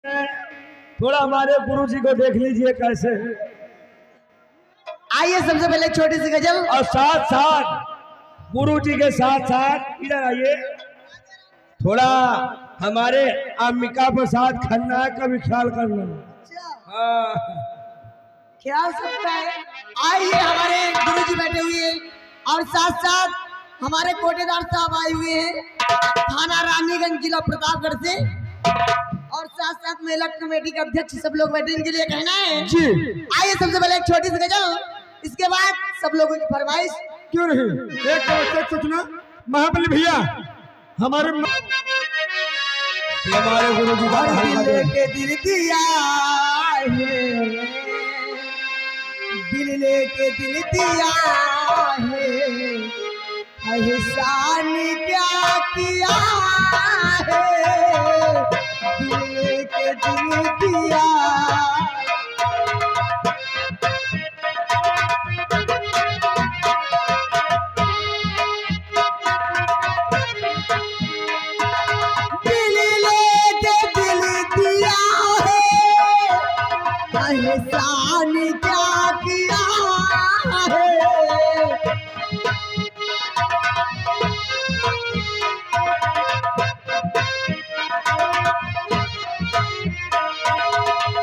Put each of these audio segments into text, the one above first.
थोड़ा हमारे गुरु जी को देख लीजिए कैसे है। आइए सबसे पहले छोटी सी गजल और साथ साथ गुरु जी के साथ साथ इधर आइए, थोड़ा हमारे अंबिका प्रसाद खन्ना का भी ख्याल करना। हाँ क्या सकता है। आइए हमारे गुरु जी बैठे हुए हैं और साथ साथ हमारे कोटेदार साहब आए हुए हैं थाना रानीगंज जिला प्रतापगढ़ से, और साथ साथ महिला कमेटी के अध्यक्ष सब लोग बैठे, इनके लिए कहना है जी। आइए सबसे पहले एक छोटी सी गजल, इसके बाद सब लोगों की फरमाइश। क्यों नहीं, एक सूचना महाबली भैया हमारे गुरु जी लेके दिल दिया है, दिल लेके दिल दिया है, एहसान क्या किया है, दिल लेके दिल दिया। एहसान क्या किया है,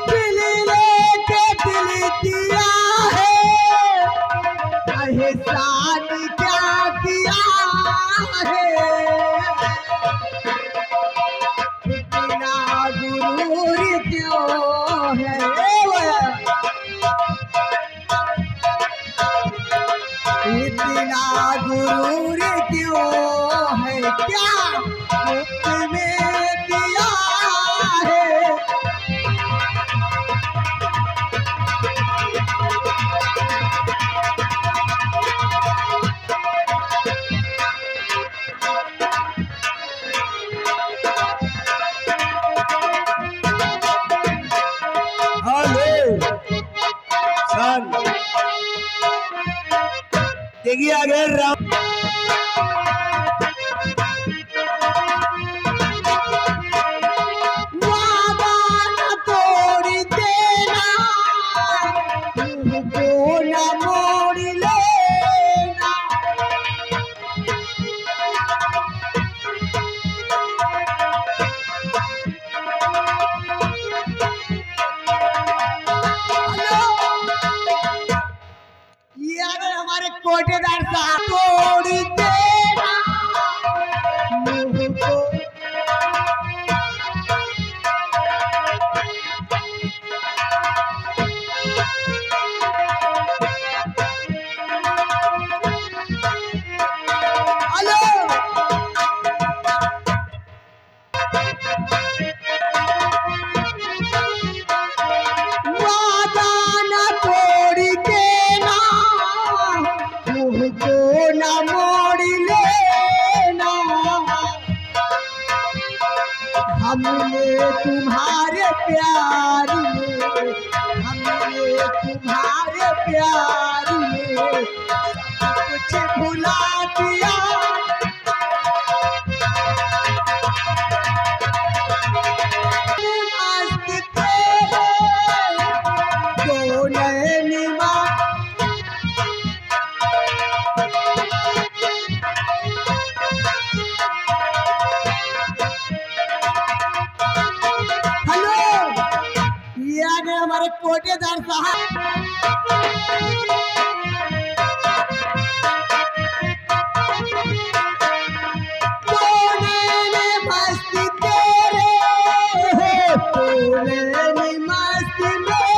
दिल लेके दिल दिया है, एहसान क्या किया है, इतना गुरूर क्यों है, इतना गुरूर क्यों है, क्या मुफ्त में किया है, देखिए आगे राम वादा न तोड़ देना, तुमको न मोड़ लेना, ये अगर हमारे कोटेदार साहब तोड़ देना मुझको, हेलो वादा न तोड़ देना, मुझको न मोड़ लेना, हमने तुम्हारे प्यार में, हमने तुम्हारे प्यार में सब कुछ भुला दिया, मस्त तेरे दो नैन हमारे कोटेदार साहब मस्ती तेरे हो, मस्ती में